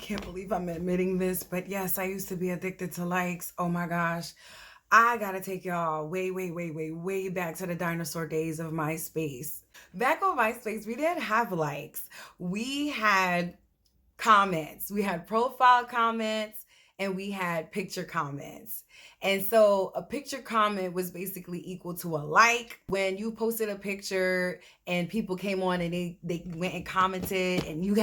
can't believe I'm admitting this, but yes, I used to be addicted to likes. Oh my gosh. I gotta take y'all way back to the dinosaur days of MySpace. Back on MySpace, we didn't have likes. We had comments. We had profile comments and we had picture comments. And so a picture comment was basically equal to a like. When you posted a picture and people came on and they went and commented and you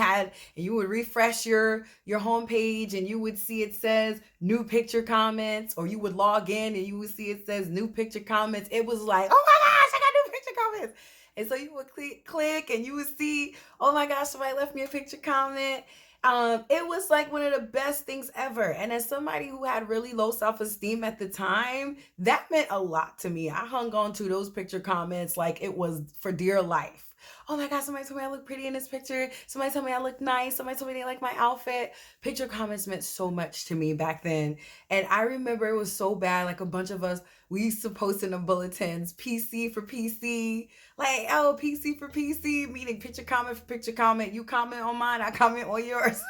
would refresh your homepage and you would see it says new picture comments, or you would log in and you would see it says new picture comments. It was like, oh my gosh, I got new picture comments. And so you would click and you would see, oh my gosh, somebody left me a picture comment. It was like one of the best things ever. And as somebody who had really low self-esteem at the time, that meant a lot to me. I hung on to those picture comments like it was for dear life. Oh my God, somebody told me I look pretty in this picture. Somebody told me I look nice. Somebody told me they like my outfit. Picture comments meant so much to me back then. And I remember it was so bad. Like a bunch of us, we used to post in the bulletins, PC for PC. Like, oh, PC for PC, meaning picture comment for picture comment. You comment on mine, I comment on yours.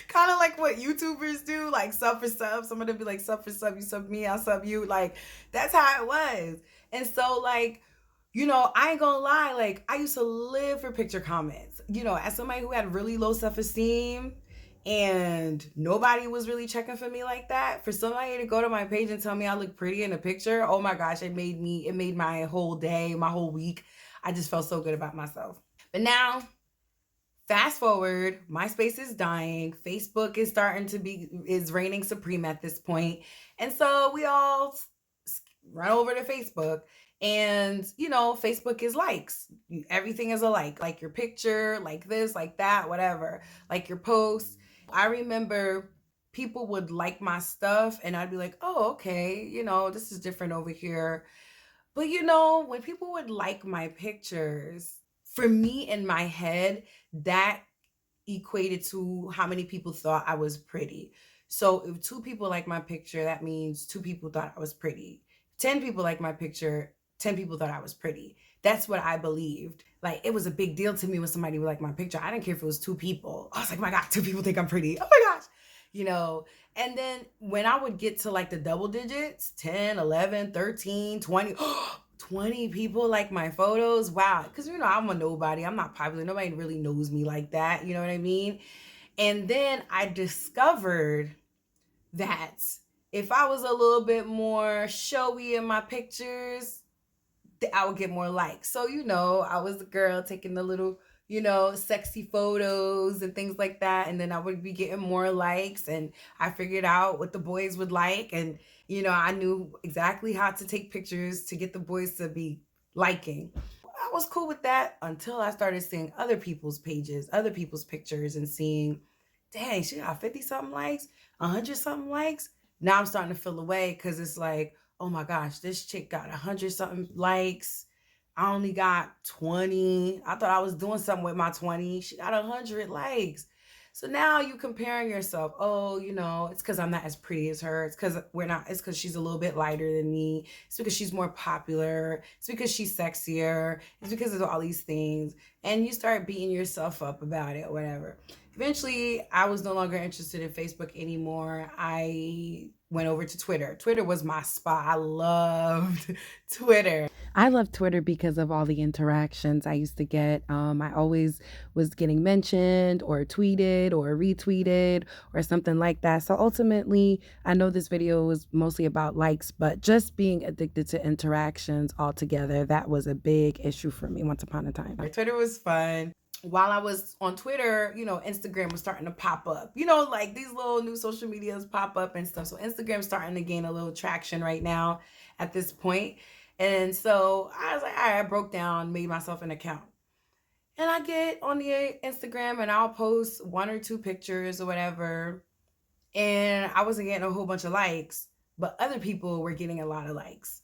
Kind of like what YouTubers do, like sub for sub. Some of them be like sub for sub, you sub me, I sub you. Like, that's how it was. And so, like, I ain't gonna lie, like, I used to live for picture comments. As somebody who had really low self-esteem and nobody was really checking for me like that, for somebody to go to my page and tell me I look pretty in a picture, oh my gosh, it made my whole day, my whole week. I just felt so good about myself. But now, fast forward, MySpace is dying. Facebook is reigning supreme at this point. And so we all run over to Facebook. And, Facebook is likes. Everything is a like your picture, like this, like that, whatever, like your posts. I remember people would like my stuff and I'd be like, oh, okay, this is different over here. But, when people would like my pictures, for me in my head, that equated to how many people thought I was pretty. So if 2 people like my picture, that means 2 people thought I was pretty. 10 people like my picture, 10 people thought I was pretty. That's what I believed. Like, it was a big deal to me when somebody would like my picture. I didn't care if it was 2 people. I was like, oh my God, 2 people think I'm pretty. Oh my gosh. And then when I would get to like the double digits, 10, 11, 13, 20, 20 people like my photos. Wow. Because, I'm a nobody. I'm not popular. Nobody really knows me like that. You know what I mean? And then I discovered that if I was a little bit more showy in my pictures, I would get more likes. So, I was the girl taking the little, sexy photos and things like that. And then I would be getting more likes, and I figured out what the boys would like. And, I knew exactly how to take pictures to get the boys to be liking. I was cool with that until I started seeing other people's pages, other people's pictures, and seeing, dang, she got 50 something likes, 100 something likes. Now I'm starting to feel away because it's like, oh my gosh, this chick got 100 something likes. I only got 20. I thought I was doing something with my 20. She got 100 likes. So now you comparing yourself. Oh, it's because I'm not as pretty as her. It's because she's a little bit lighter than me. It's because she's more popular. It's because she's sexier. It's because of all these things. And you start beating yourself up about it, whatever. Eventually, I was no longer interested in Facebook anymore. I went over to Twitter. Twitter was my spot. I loved Twitter. I love Twitter because of all the interactions I used to get. I always was getting mentioned or tweeted or retweeted or something like that. So ultimately, I know this video was mostly about likes, but just being addicted to interactions altogether, that was a big issue for me once upon a time. Twitter was fun. While I was on Twitter, Instagram was starting to pop up. Like these little new social medias pop up and stuff. So Instagram's starting to gain a little traction right now at this point. And so I was like, all right, I broke down, made myself an account. And I get on the Instagram and I'll post 1 or 2 pictures or whatever. And I wasn't getting a whole bunch of likes, but other people were getting a lot of likes.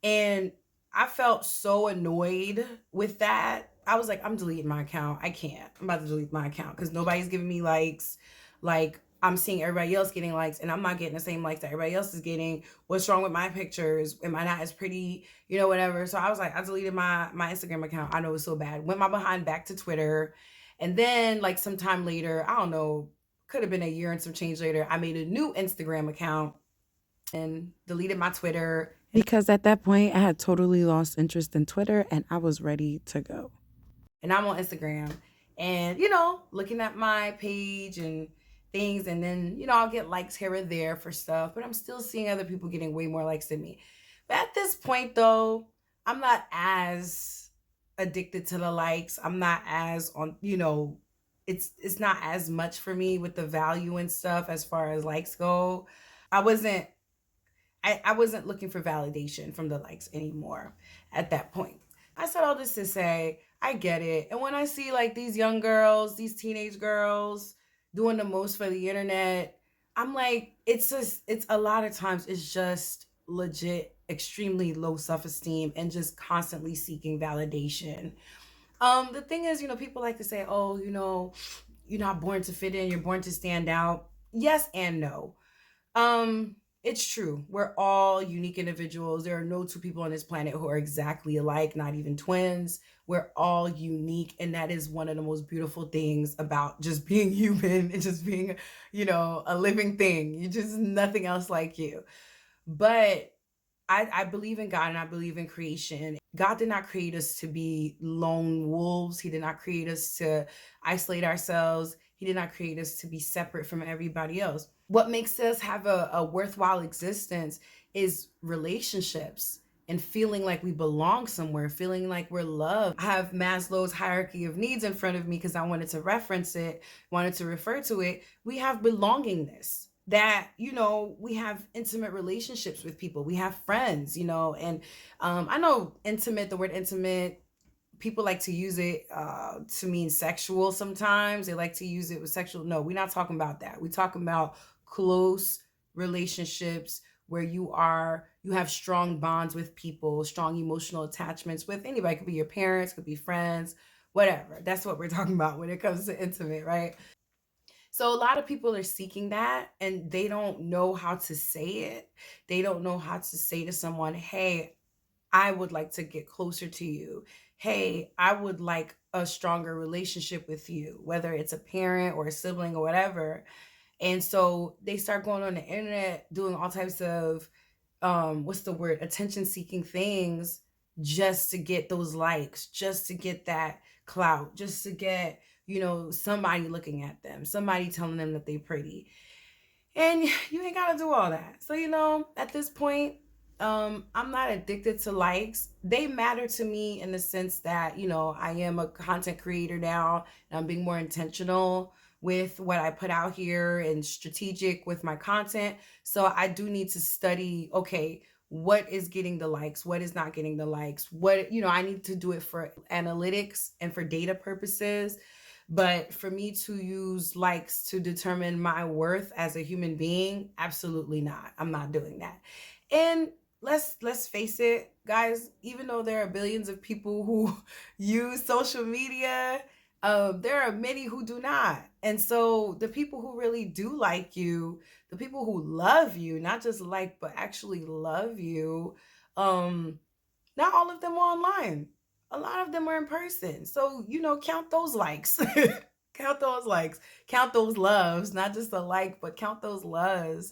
And I felt so annoyed with that. I was like, I'm deleting my account. I can't. I'm about to delete my account because nobody's giving me likes. Like, I'm seeing everybody else getting likes and I'm not getting the same likes that everybody else is getting. What's wrong with my pictures? Am I not as pretty? Whatever. So I was like, I deleted my Instagram account. I know it's so bad. Went my behind back to Twitter. And then like sometime later, I don't know, could have been a year and some change later, I made a new Instagram account and deleted my Twitter because at that point I had totally lost interest in Twitter and I was ready to go. And I'm on Instagram and, looking at my page and things. And then, I'll get likes here or there for stuff, but I'm still seeing other people getting way more likes than me. But at this point, though, I'm not as addicted to the likes. I'm not as on, it's not as much for me with the value and stuff as far as likes go. I wasn't I wasn't looking for validation from the likes anymore at that point. I said all this to say, I get it. And when I see like these young girls, these teenage girls doing the most for the internet, I'm like, it's a lot of times it's just legit extremely low self-esteem and just constantly seeking validation. The thing is, people like to say, oh, you're not born to fit in, you're born to stand out. Yes and no. It's true. We're all unique individuals. There are no two people on this planet who are exactly alike, not even twins. We're all unique. And that is one of the most beautiful things about just being human and just being, a living thing. You just nothing else like you. But I believe in God and I believe in creation. God did not create us to be lone wolves. He did not create us to isolate ourselves. He did not create us to be separate from everybody else. What makes us have a worthwhile existence is relationships and feeling like we belong somewhere, feeling like we're loved. I have Maslow's hierarchy of needs in front of me because I wanted to reference it, wanted to refer to it. We have belongingness that, we have intimate relationships with people. We have friends, and I know the word intimate, people like to use it to mean sexual sometimes. They like to use it with sexual. No, we're not talking about that. We're talking about close relationships where you have strong bonds with people, strong emotional attachments with anybody. It could be your parents, could be friends, whatever. That's what we're talking about when it comes to intimate, right? So a lot of people are seeking that and they don't know how to say it. They don't know how to say to someone, hey, I would like to get closer to you. Hey, I would like a stronger relationship with you, whether it's a parent or a sibling or whatever. And so they start going on the internet doing all types of what's the word, attention seeking things just to get those likes, just to get that clout, just to get, somebody looking at them, somebody telling them that they're pretty. And you ain't gotta do all that. So, at this point, I'm not addicted to likes. They matter to me in the sense that, I am a content creator now and I'm being more intentional with what I put out here and strategic with my content. So I do need to study, okay, what is getting the likes, what is not getting the likes, what, I need to do it for analytics and for data purposes. But for me to use likes to determine my worth as a human being, absolutely not. I'm not doing that. And let's face it, guys, even though there are billions of people who use social media, there are many who do not. And so the people who really do like you, the people who love you, not just like, but actually love you, not all of them are online. A lot of them are in person. So, count those likes. Count those likes. Count those loves, not just a like, but count those loves,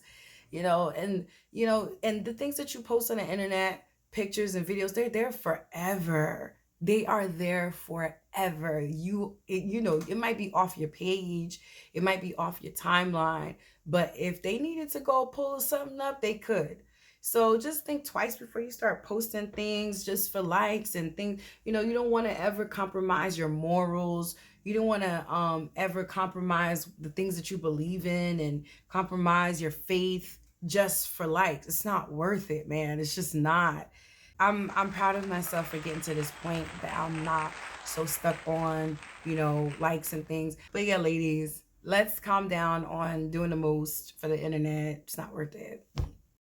and the things that you post on the internet, pictures and videos, they're there forever. They are there forever. It might be off your page, it might be off your timeline, but if they needed to go pull something up, they could. So just think twice before you start posting things just for likes and things. You don't want to ever compromise your morals. You don't want to ever compromise the things that you believe in and compromise your faith just for likes. It's not worth it, man. It's just not. I'm proud of myself for getting to this point that I'm not so stuck on, likes and things. But yeah, ladies, let's calm down on doing the most for the internet. It's not worth it.